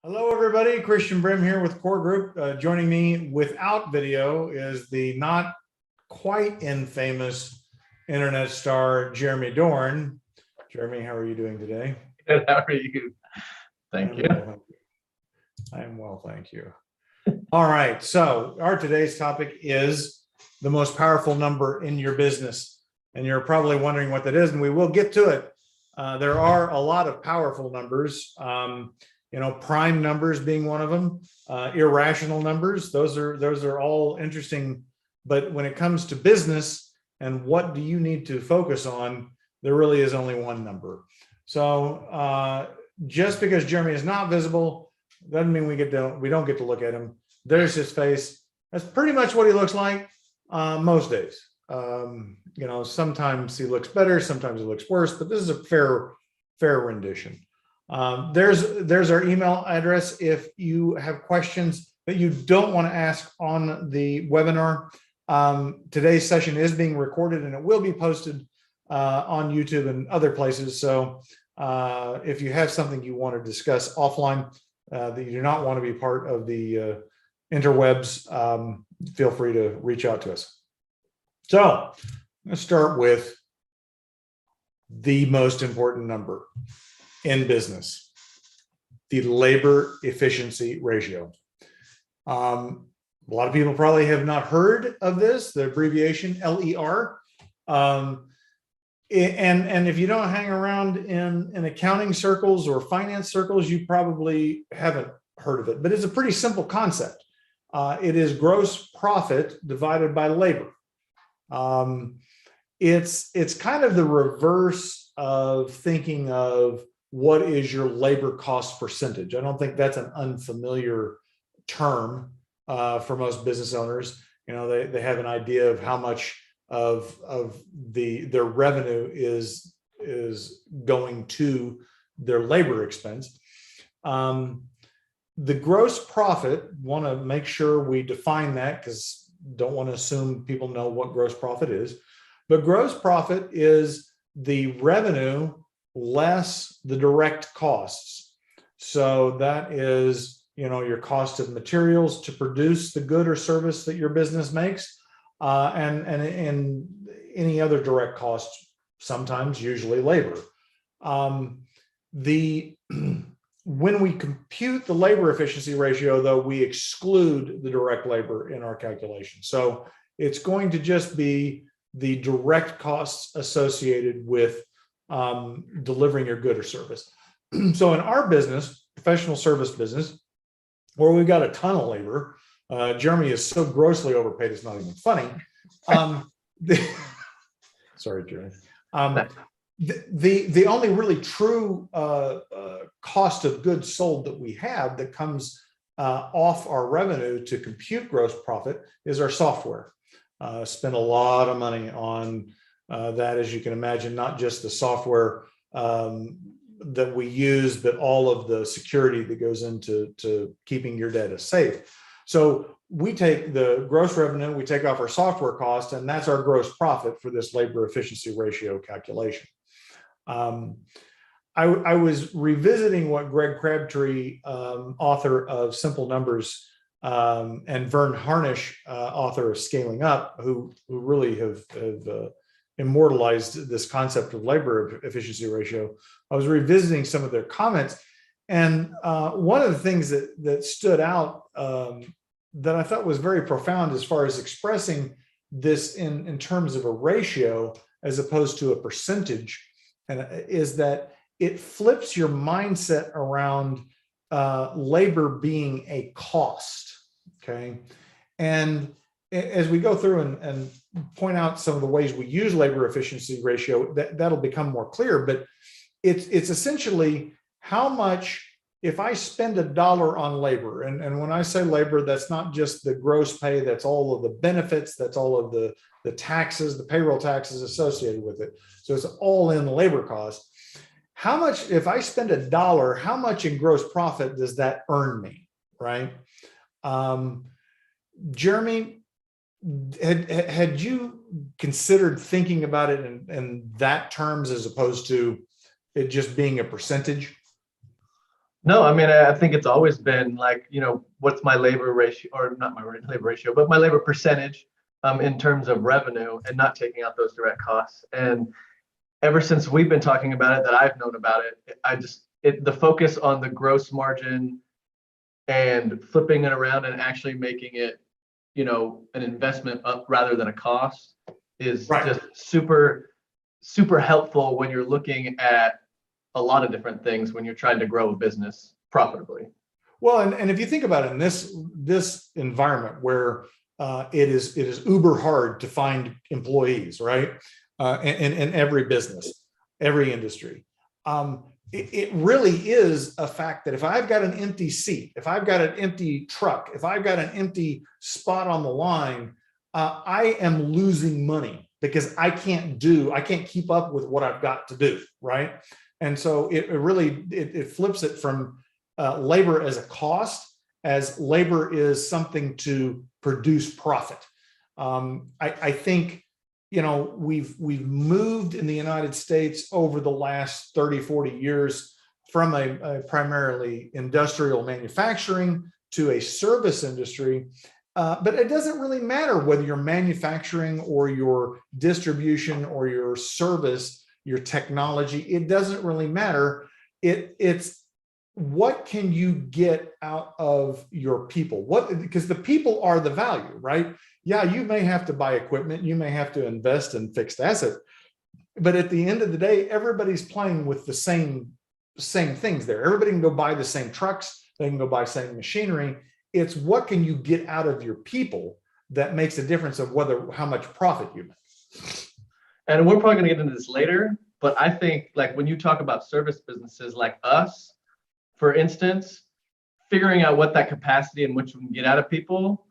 Hello, everybody. Christian Brim here with Core Group. Joining me without video is the not quite infamous internet star, Jeremy Dorn. Jeremy, how are you doing today? Good. How are you? Thank you. I am well, thank you. All right. So our today's topic is the most powerful number in your business. And you're probably wondering what that is, and we will get to it. There are a lot of powerful numbers. Prime numbers being one of them, irrational numbers. Those are all interesting. But when it comes to business and what do you need to focus on, there really is only one number. So just because Jeremy is not visible doesn't mean we don't get to look at him. There's his face. That's pretty much what he looks like most days. Sometimes he looks better, sometimes he looks worse, but this is a fair rendition. There's our email address if you have questions that you don't want to ask on the webinar. Today's session is being recorded and it will be posted on YouTube and other places. So if you have something you want to discuss offline that you do not want to be part of the interwebs, feel free to reach out to us. So let's start with the most important number in business, the labor efficiency ratio. A lot of people probably have not heard of this, the abbreviation LER. And if you don't hang around in accounting circles or finance circles, you probably haven't heard of it, but it's a pretty simple concept. It is gross profit divided by labor. It's kind of the reverse of thinking of what is your labor cost percentage. I don't think that's an unfamiliar term for most business owners. They have an idea of how much of their revenue is going to their labor expense. The gross profit, want to make sure we define that because don't want to assume people know what gross profit is. But gross profit is the revenue less the direct costs. So that is, your cost of materials to produce the good or service that your business makes, and any other direct costs, sometimes usually labor. When we compute the labor efficiency ratio, though, we exclude the direct labor in our calculation. So it's going to just be the direct costs associated with delivering your good or service. So in our business, professional service business, where we've got a ton of labor, Jeremy is so grossly overpaid, it's not even funny. Sorry, Jeremy. The only really true cost of goods sold that we have that comes off our revenue to compute gross profit is our software. Spend a lot of money on that, as you can imagine, not just the software that we use, but all of the security that goes into keeping your data safe. So we take the gross revenue, we take off our software cost, and that's our gross profit for this labor efficiency ratio calculation. I was revisiting what Greg Crabtree, author of Simple Numbers, and Vern Harnish, author of Scaling Up, who really have immortalized this concept of labor efficiency ratio. I was revisiting some of their comments, and one of the things that stood out that I thought was very profound as far as expressing this in terms of a ratio as opposed to a percentage, and is that it flips your mindset around labor being a cost. Okay, and as we go through and point out some of the ways we use labor efficiency ratio, that'll become more clear. But it's essentially how much, if I spend $1 on labor, and when I say labor, that's not just the gross pay, that's all of the benefits, that's all of the taxes, the payroll taxes associated with it. So it's all in the labor cost. How much, if I spend $1, how much in gross profit does that earn me, right? Jeremy, had you considered thinking about it in that terms as opposed to it just being a percentage? No, I mean, I think it's always been like, what's my labor ratio, or not my labor ratio, but my labor percentage in terms of revenue and not taking out those direct costs. And ever since we've been talking about it, that I've known about it, the focus on the gross margin and flipping it around and actually making it, an investment up rather than a cost is Right. just super, super helpful when you're looking at a lot of different things when you're trying to grow a business profitably. Well, and if you think about it in this environment where it is uber hard to find employees, right? In every business, every industry, it really is a fact that if I've got an empty seat, if I've got an empty truck, if I've got an empty spot on the line, I am losing money because I can't keep up with what I've got to do, right? And so it really flips it from labor as a cost, as labor is something to produce profit. I think, we've moved in the United States over the last 30, 40 years from a primarily industrial manufacturing to a service industry. But it doesn't really matter whether you're manufacturing or your distribution or your service, your technology. It doesn't really matter. It's what can you get out of your people? Because the people are the value, right? Yeah, you may have to buy equipment, you may have to invest in fixed assets, but at the end of the day, everybody's playing with the same things there. Everybody can go buy the same trucks, they can go buy the same machinery. It's what can you get out of your people that makes a difference of how much profit you make. And we're probably going to get into this later, but I think like when you talk about service businesses like us, for instance, figuring out what that capacity and which we can get out of people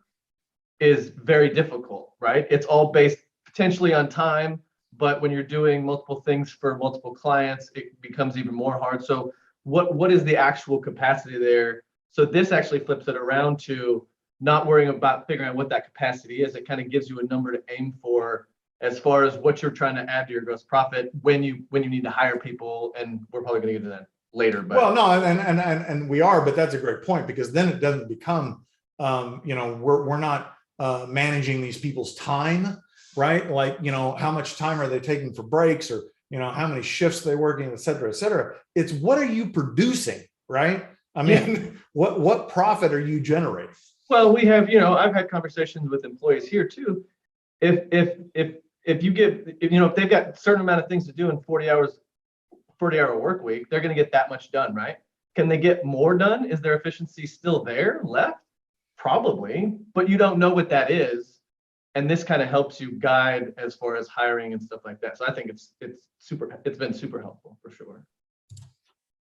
is very difficult, right? It's all based potentially on time, but when you're doing multiple things for multiple clients, it becomes even more hard. So what is the actual capacity there? So this actually flips it around to not worrying about figuring out what that capacity is. It kind of gives you a number to aim for as far as what you're trying to add to your gross profit when you need to hire people. And we're probably going to get to that later. But well, no, and we are, but that's a great point, because then it doesn't become, we're not managing these people's time, right? Like, how much time are they taking for breaks, or, how many shifts they working, et cetera, et cetera. It's what are you producing, right? I mean, yeah. What profit are you generating? Well, we have, I've had conversations with employees here too. If you give, if they've got a certain amount of things to do in 40-hour work week, they're going to get that much done, right? Can they get more done? Is their efficiency still there left? Probably, but you don't know what that is. And this kind of helps you guide as far as hiring and stuff like that. So I think it's been super helpful for sure.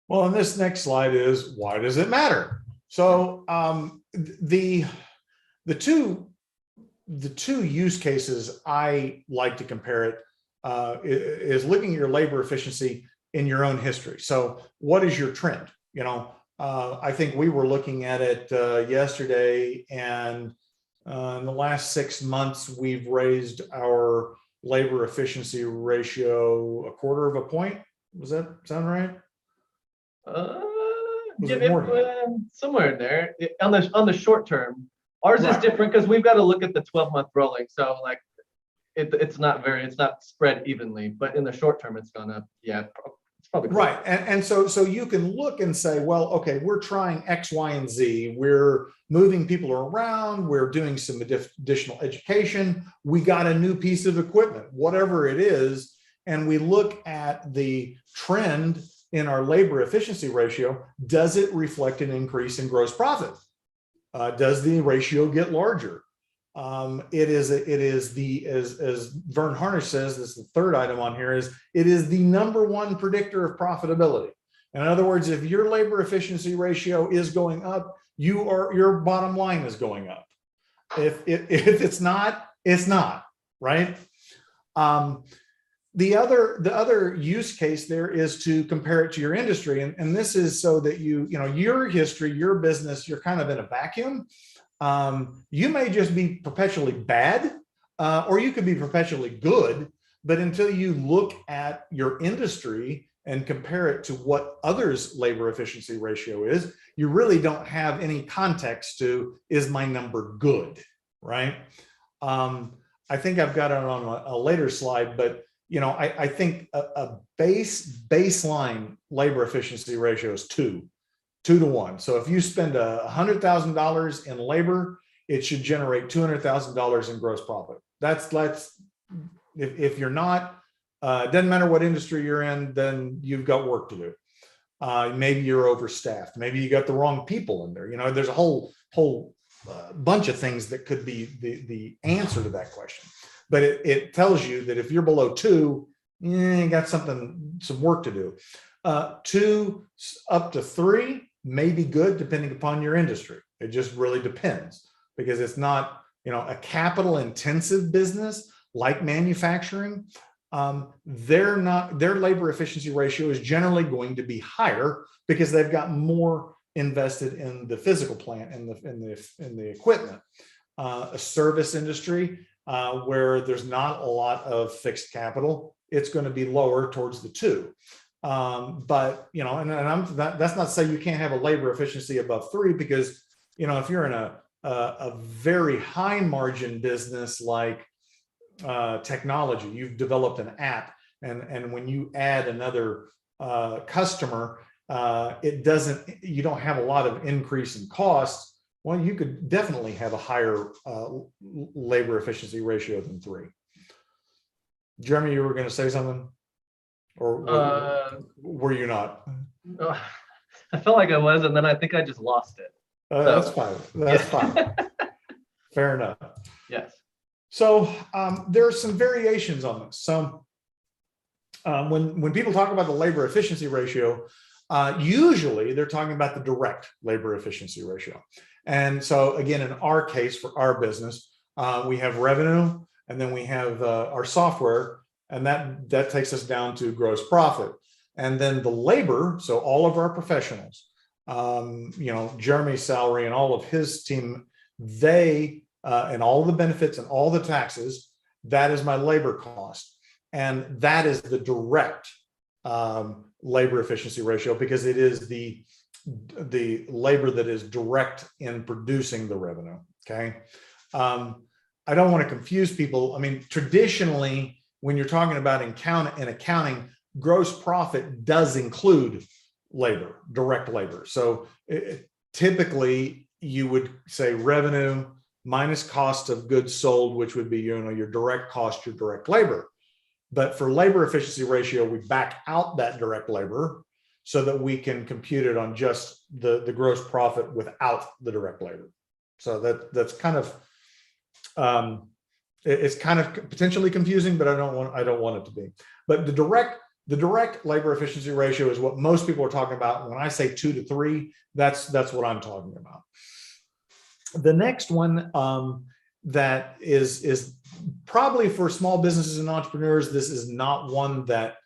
Well, and this next slide is, why does it matter? So the two use cases I like to compare it is looking at your labor efficiency in your own history. So what is your trend? I think we were looking at it yesterday, and in the last 6 months, we've raised our labor efficiency ratio 1/4 point. Does that sound right? Somewhere in there. On the short term, ours is different because we've got to look at the 12-month rolling. So like, it's not spread evenly, but in the short term, it's gone up. Yeah, it's probably cool. Right. And so you can look and say, well, okay, we're trying X, Y, and Z. We're moving people around. We're doing some additional education. We got a new piece of equipment, whatever it is. And we look at the trend in our labor efficiency ratio. Does it reflect an increase in gross profit? Does the ratio get larger? It is as Vern Harnish says, this is the third item on here, it is the #1 predictor of profitability. In other words, if your labor efficiency ratio is going up, your bottom line is going up. If it's not, it's not, right? The other use case there is to compare it to your industry. And this is so that your history, your business, you're kind of in a vacuum. You may just be perpetually bad, or you could be perpetually good, but until you look at your industry and compare it to what others' labor efficiency ratio is, you really don't have any context to, is my number good, right? I think I've got it on a later slide, but I think a baseline labor efficiency ratio is 2 to 1. So if you spend $100,000 in labor, it should generate $200,000 in gross profit. That's if you're not, it doesn't matter what industry you're in, then you've got work to do. Maybe you're overstaffed. Maybe you got the wrong people in there. There's a whole bunch of things that could be the answer to that question. But it tells you that if you're below 2, you got some work to do. 2 up to 3 may be good depending upon your industry. It just really depends, because it's not, a capital intensive business like manufacturing. Their labor efficiency ratio is generally going to be higher because they've got more invested in the physical plant and in the equipment. A service industry where there's not a lot of fixed capital, it's going to be lower towards the 2. But that's not to say you can't have a labor efficiency above 3, because if you're in a very high margin business like technology, you've developed an app, and when you add another customer, you don't have a lot of increase in costs. Well, you could definitely have a higher labor efficiency ratio than 3. Jeremy, you were going to say something, or were you not? I felt like I was, and then I think I just lost it. That's fine. That's fine. Fair enough. Yes. So there are some variations on this. So when people talk about the labor efficiency ratio, usually they're talking about the direct labor efficiency ratio. And so again, in our case, for our business, we have revenue, and then we have our software, and that takes us down to gross profit. And then the labor, so all of our professionals, Jeremy's salary and all of his team, and all the benefits and all the taxes, that is my labor cost. And that is the direct labor efficiency ratio, because it is the labor that is direct in producing the revenue. Okay. I don't want to confuse people. I mean, traditionally, when you're talking about in accounting, gross profit does include labor, direct labor. So typically you would say revenue minus cost of goods sold, which would be, your direct cost, your direct labor. But for labor efficiency ratio, we back out that direct labor so that we can compute it on just the gross profit without the direct labor. So that's kind of, it's kind of potentially confusing, but I don't want it to be. But the direct labor efficiency ratio is what most people are talking about. When I say 2 to 3, that's what I'm talking about. The next one that is probably for small businesses and entrepreneurs, this is not one that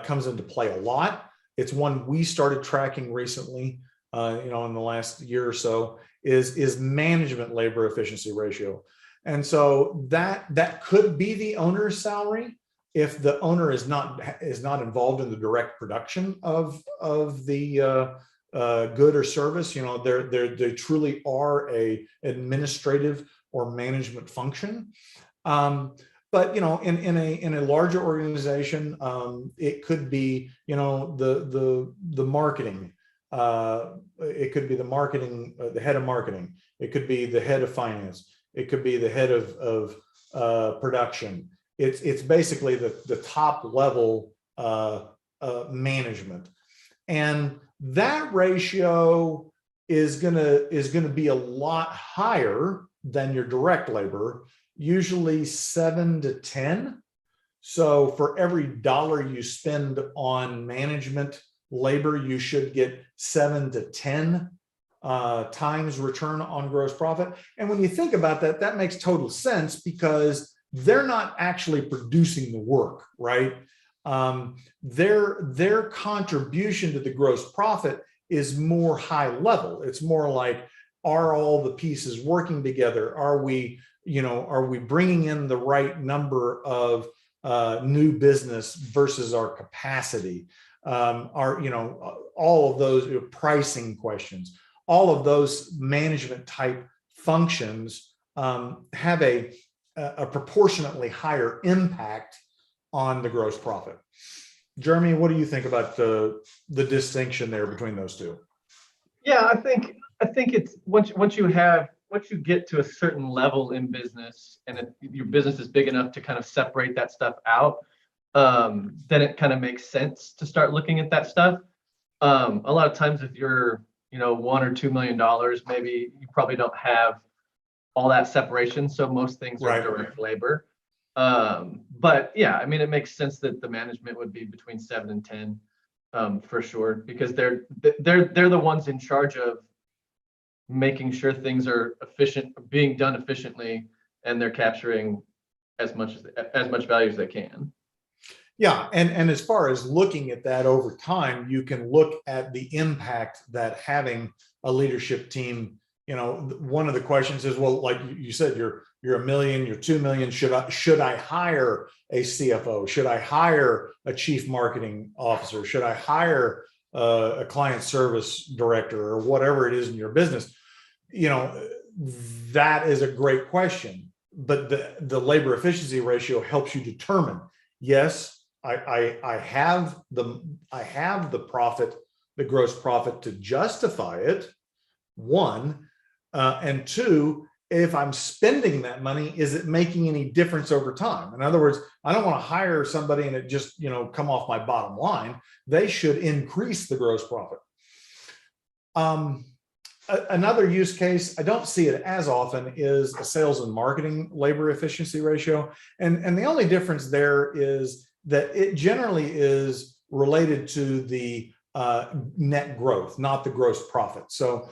comes into play a lot. It's one we started tracking recently, in the last year or so, is management labor efficiency ratio. And so that could be the owner's salary if the owner is not involved in the direct production of the good or service. They truly are a administrative or management function. But in a larger organization, it could be the marketing. It could be the marketing, the head of marketing. It could be the head of finance. It could be the head of production. It's basically the top level management, and that ratio is gonna be a lot higher than your direct labor, usually 7 to 10. So for every dollar you spend on management labor, you should get 7 to 10 times return on gross profit. And when you think about that, that makes total sense, because they're not actually producing the work, right? Their contribution to the gross profit is more high level. It's more like, are all the pieces working together? Are we bringing in the right number of new business versus our capacity? are, all of those pricing questions, all of those management type functions have a proportionately higher impact on the gross profit. Jeremy, what do you think about the distinction there between those two? Yeah, I think it's once you get to a certain level in business and your business is big enough to kind of separate that stuff out, then it kind of makes sense to start looking at that stuff. A lot of times if you're, $1 or $2 million, maybe you probably don't have all that separation. So most things are direct labor. But yeah, I mean, it makes sense that the management would be between 7 and 10, for sure, because they're the ones in charge of making sure things are being done efficiently, and they're capturing as much value as they can. Yeah, and as far as looking at that over time, you can look at the impact that having a leadership team. One of the questions is, well, like you said, you're $1 million, you're $2 million. Should I hire a CFO? Should I hire a chief marketing officer? Should I hire a client service director, or whatever it is in your business? That is a great question, but the labor efficiency ratio helps you determine, yes, I have the profit, the gross profit to justify it, one, and two, if I'm spending that money, is it making any difference over time? In other words, I don't want to hire somebody and it just, come off my bottom line. They should increase the gross profit. Another use case, I don't see it as often, is a sales and marketing labor efficiency ratio. And the only difference there is that it generally is related to the net growth, not the gross profit. So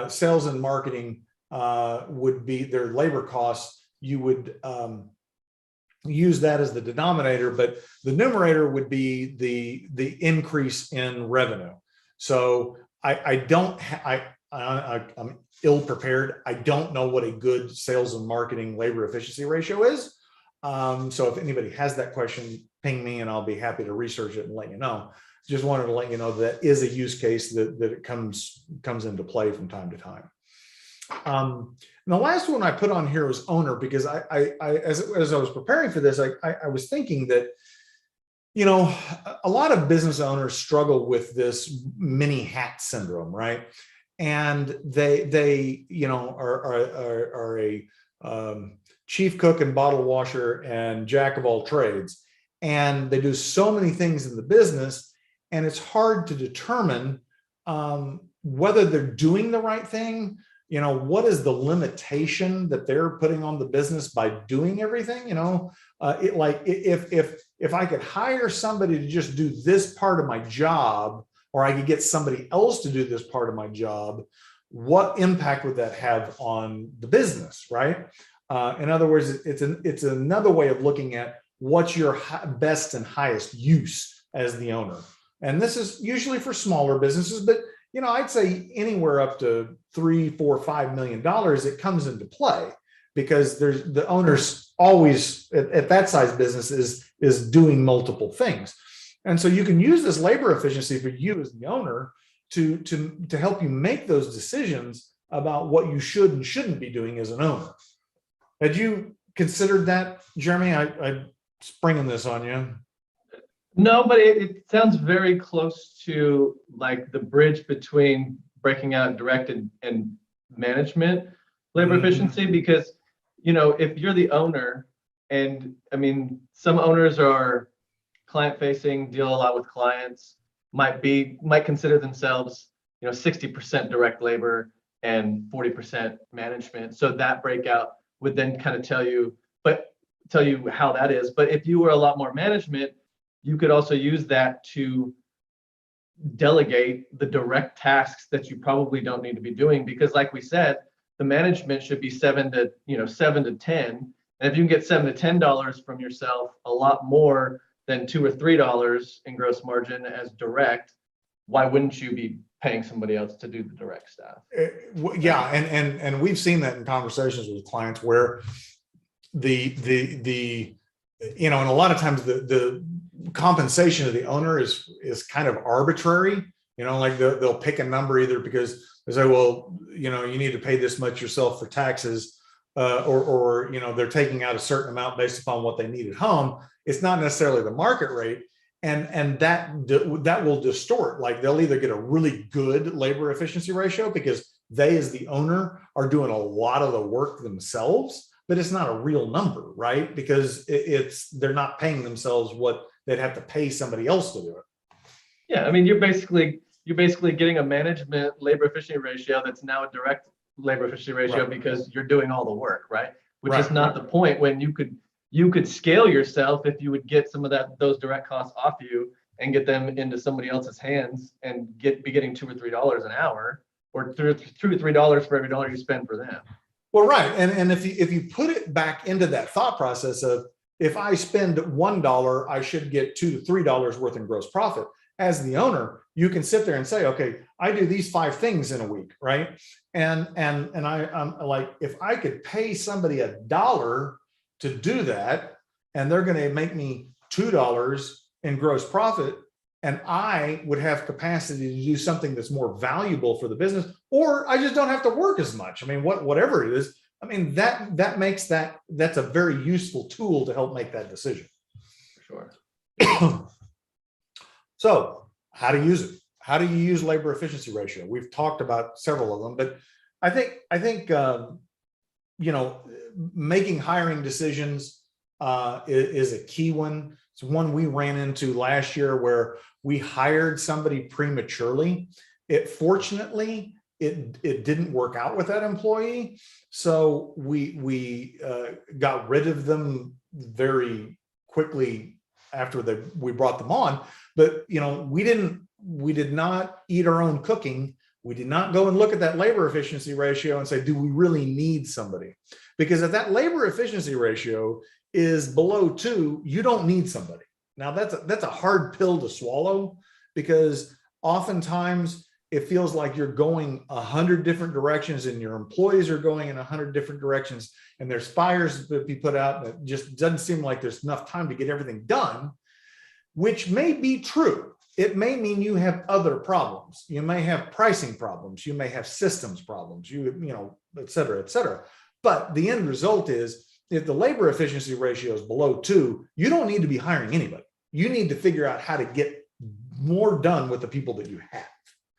sales and marketing would be their labor costs. You would use that as the denominator, but the numerator would be the increase in revenue. So I'm ill prepared. I don't know what a good sales and marketing labor efficiency ratio is. So if anybody has that question, ping me and I'll be happy to research it and let you know. Just wanted to let you know that is a use case that it comes into play from time to time. And the last one I put on here was owner, because as I was preparing for this, I was thinking that, a lot of business owners struggle with this mini hat syndrome, right? And they are a chief cook and bottle washer and jack of all trades, and they do so many things in the business, and it's hard to determine whether they're doing the right thing. What is the limitation that they're putting on the business by doing everything? If I could hire somebody to just do this part of my job, or I could get somebody else to do this part of my job, what impact would that have on the business, right? In other words, it's another way of looking at what's your best and highest use as the owner. And this is usually for smaller businesses, but I'd say anywhere up to $3, $4, $5 million, it comes into play, because there's the owner's always at that size business is doing multiple things. And so you can use this labor efficiency for you as the owner to help you make those decisions about what you should and shouldn't be doing as an owner. Had you considered that, Jeremy? I'm springing this on you. No, but it sounds very close to like the bridge between breaking out direct and management labor efficiency, because, if you're the owner, and I mean, some owners are client facing, deal a lot with clients, might consider themselves, 60% direct labor and 40% management. So that breakout would then kind of tell you how that is. But if you were a lot more management, you could also use that to delegate the direct tasks that you probably don't need to be doing, because like we said, the management should be 7 to 10. And if you can get $7 to $10 from yourself, a lot more than $2 or $3 in gross margin as direct, why wouldn't you be paying somebody else to do the direct stuff? Yeah, and we've seen that in conversations with clients where and a lot of times the compensation of the owner is kind of arbitrary. Like they'll pick a number either because they say, well, you need to pay this much yourself for taxes, or they're taking out a certain amount based upon what they need at home. It's not necessarily the market rate, and that will distort. Like they'll either get a really good labor efficiency ratio because they, as the owner, are doing a lot of the work themselves, but it's not a real number, right? Because they're not paying themselves what they'd have to pay somebody else to do it. Yeah, I mean, you're basically getting a management labor efficiency ratio that's now a direct labor efficiency ratio, right, because you're doing all the work, right? Which is not the point. When you could scale yourself if you would get some of those direct costs off you and get them into somebody else's hands and be getting $2 or $3 an hour, or $2 to $3 for every dollar you spend for them. Well, right, and if you put it back into that thought process of, if I spend $1, I should get $2 to $3 worth in gross profit. As the owner, you can sit there and say, okay, I do these 5 things in a week, right? And I'm like, if I could pay somebody $1 to do that, and they're going to make me $2 in gross profit, and I would have capacity to do something that's more valuable for the business, or I just don't have to work as much. I mean, whatever it is, I mean, that's a very useful tool to help make that decision. Sure. So how to use it? How do you use labor efficiency ratio? We've talked about several of them, but I think making hiring decisions is a key one. It's one we ran into last year where we hired somebody prematurely. Fortunately, it didn't work out with that employee, so we got rid of them very quickly after we brought them on. But we did not eat our own cooking. We did not go and look at that labor efficiency ratio and say, do we really need somebody? Because if that labor efficiency ratio is below 2, you don't need somebody. Now that's a hard pill to swallow, because oftentimes it feels like you're going 100 different directions and your employees are going in 100 different directions, and there's fires that be put out, and it just doesn't seem like there's enough time to get everything done, which may be true. It may mean you have other problems. You may have pricing problems. You may have systems problems, et cetera, et cetera. But the end result is, if the labor efficiency ratio is below 2, you don't need to be hiring anybody. You need to figure out how to get more done with the people that you have.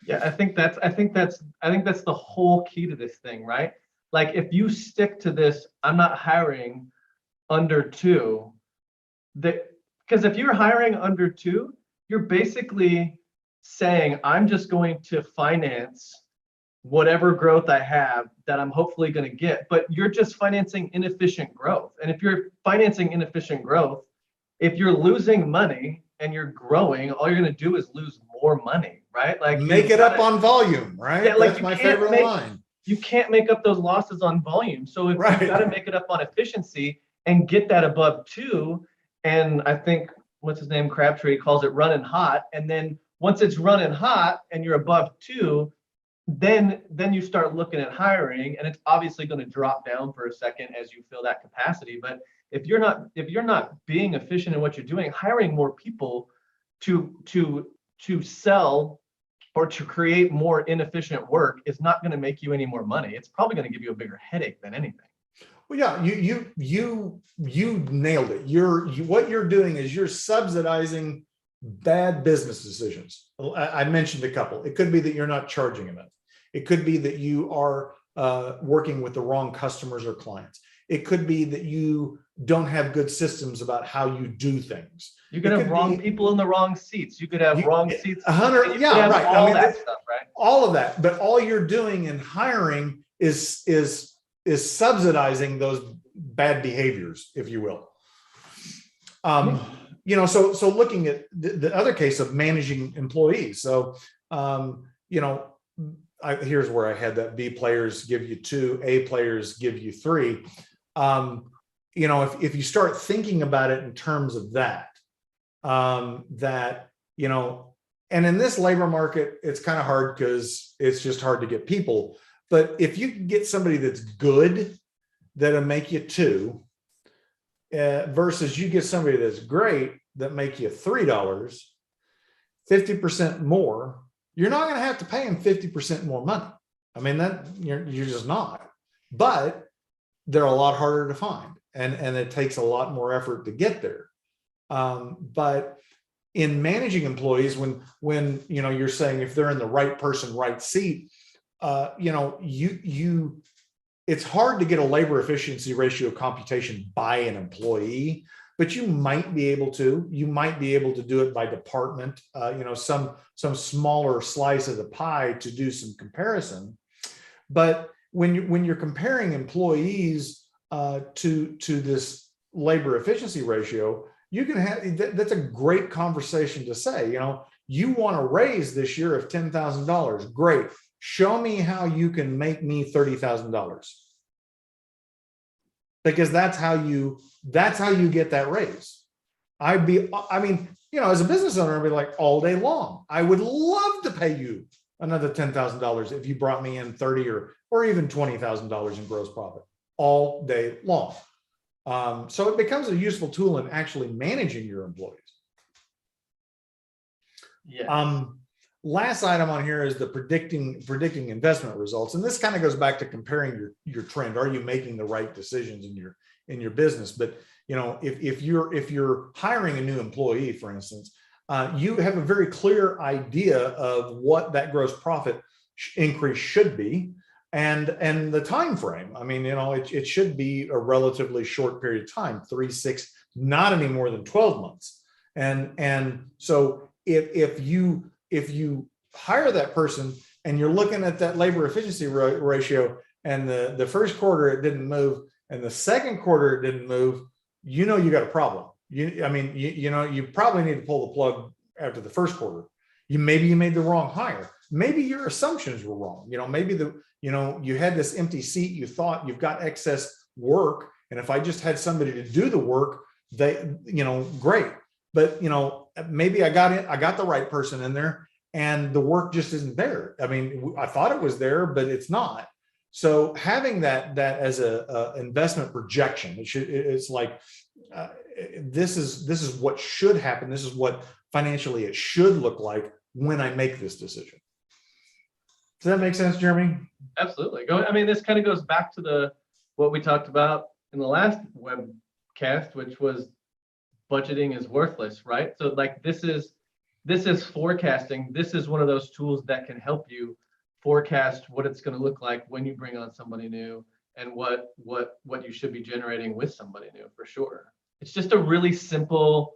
Yeah, I think that's the whole key to this thing, right? Like, if you stick to this, I'm not hiring under 2, because if you're hiring under 2, you're basically saying, I'm just going to finance whatever growth I have that I'm hopefully going to get, but you're just financing inefficient growth. And if you're financing inefficient growth, if you're losing money and you're growing, all you're going to do is lose more money, right? Like, make it up on volume, right? Yeah, like, that's my favorite line. You can't make up those losses on volume. So if you've got to make it up on efficiency and get that above 2, and I think, what's his name, Crabtree, calls it running hot. And then once it's running hot and you're above 2, then you start looking at hiring, and it's obviously going to drop down for a second as you fill that capacity. But if you're not being efficient in what you're doing, hiring more people to sell or to create more inefficient work is not going to make you any more money. It's probably going to give you a bigger headache than anything. Well, yeah, you nailed it. What you're doing is you're subsidizing bad business decisions. I mentioned a couple. It could be that you're not charging enough. It could be that you are working with the wrong customers or clients. It could be that you don't have good systems about how you do things. You could have wrong people in the wrong seats. You could have wrong seats. 100, yeah, right. All that stuff, right? All of that. But all you're doing in hiring is subsidizing those bad behaviors, if you will. So looking at the other case of managing employees. So, here's where I had that: B players give you 2, A players give you 3. If you start thinking about it in terms of that, and in this labor market, it's kind of hard because it's just hard to get people. But if you can get somebody that's good, that'll make you 2, versus you get somebody that's great, that make you $3, 50% more, you're not going to have to pay them 50% more money. I mean, that you're just not, but they're a lot harder to find, and it takes a lot more effort to get there. But in managing employees, when you're saying if they're in the right person, right seat, it's hard to get a labor efficiency ratio computation by an employee, but you might be able to. You might be able to do it by department, some smaller slice of the pie to do some comparison. But when you're comparing employees to this labor efficiency ratio, you can have that's a great conversation to say, you want a raise this year of $10,000. Great. Show me how you can make me $30,000. Because that's how you get that raise. As a business owner, I'd be like, all day long, I would love to pay you another $10,000 if you brought me in $30,000 or even $20,000 in gross profit all day long. So it becomes a useful tool in actually managing your employees. Yeah. Last item on here is the predicting investment results, and this kind of goes back to comparing your trend. Are you making the right decisions in your business? But if you're hiring a new employee, for instance, you have a very clear idea of what that gross profit increase should be, and the time frame. I mean, it should be a relatively short period of time, 3, 6, not any more than 12 months. And so if you hire that person and you're looking at that labor efficiency ratio, and the first quarter it didn't move, and the second quarter it didn't move, you got a problem. You probably need to pull the plug after the first quarter. Maybe you made the wrong hire. Maybe your assumptions were wrong. Maybe you had this empty seat. You thought you've got excess work, and if I just had somebody to do the work, great. But maybe I got the right person in there, and the work just isn't there. I mean, I thought it was there, but it's not. So having that as a investment projection, it's like this is what should happen. This is what financially it should look like when I make this decision. Does that make sense, Jeremy? Absolutely. This kind of goes back to what we talked about in the last webcast, which was budgeting is worthless, right? So like this is forecasting. This is one of those tools that can help you forecast what it's going to look like when you bring on somebody new, and what you should be generating with somebody new, for sure. It's just a really simple,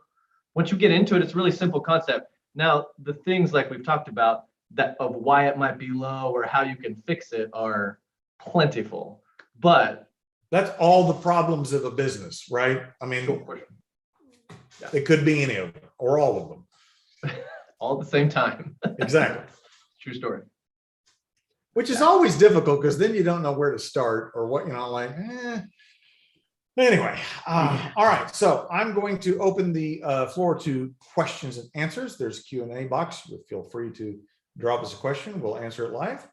once you get into it, it's a really simple concept. Now, the things like we've talked about that of why it might be low or how you can fix it are plentiful, but that's all the problems of a business, right? I mean, sure. Yeah. It could be any of them or all of them. All at the same time. Exactly. True story. Which is always difficult, because then you don't know where to start or what, Anyway, all right. So I'm going to open the floor to questions and answers. There's a Q&A box. Feel free to drop us a question. We'll answer it live.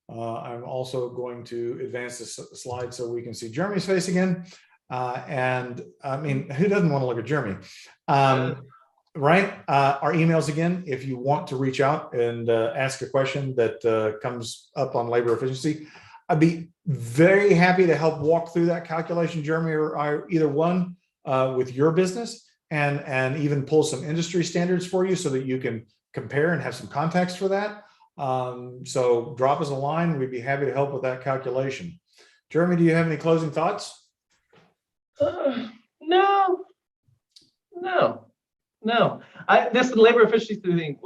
I'm also going to advance the slide so we can see Jeremy's face again. And I mean, who doesn't want to look at Jeremy? Right. Our emails again, if you want to reach out and ask a question that comes up on labor efficiency, I'd be very happy to help walk through that calculation, Jeremy, or either one with your business, and even pull some industry standards for you so that you can compare and have some context for that. So drop us a line. We'd be happy to help with that calculation. Jeremy, do you have any closing thoughts? No. This labor efficiency thing,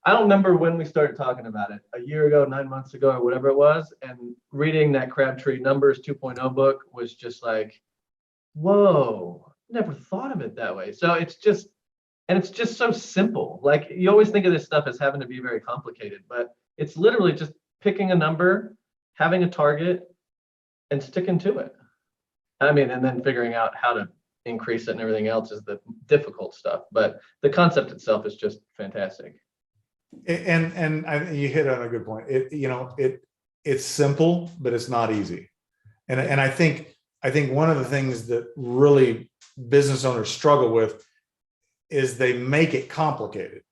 I don't remember when we started talking about it, a year ago, 9 months ago, or whatever it was. And reading that Crabtree Numbers 2.0 book was just like, whoa, never thought of it that way. So it's just so simple. Like, you always think of this stuff as having to be very complicated, but it's literally just picking a number, having a target, and sticking to it. And then figuring out how to increase it and everything else is the difficult stuff. But the concept itself is just fantastic. And you hit on a good point. It's simple, but it's not easy. And I think one of the things that really business owners struggle with is they make it complicated.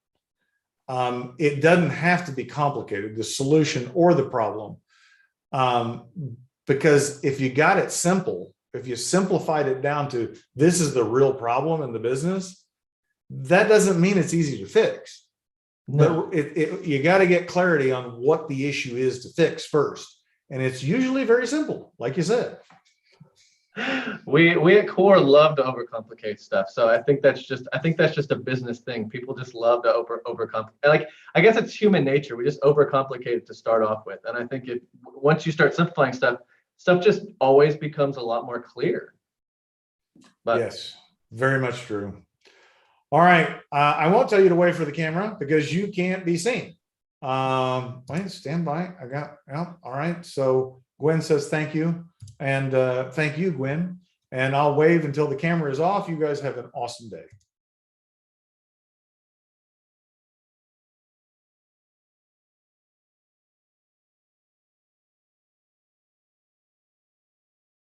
It doesn't have to be complicated, the solution or the problem. Because if you got it simple, if you simplified it down to this is the real problem in the business, that doesn't mean it's easy to fix. No. But you got to get clarity on what the issue is to fix first. And it's usually very simple, like you said. We at Core love to overcomplicate stuff. So I think that's just a business thing. People just love to overcomplicate. Like, I guess it's human nature. We just overcomplicate it to start off with. And I think once you start simplifying stuff just always becomes a lot more clear. But yes, very much true. All right. I won't tell you to wait for the camera because you can't be seen. Wait, stand by. All right. So Gwen says thank you. And thank you, Gwen. And I'll wave until the camera is off. You guys have an awesome day.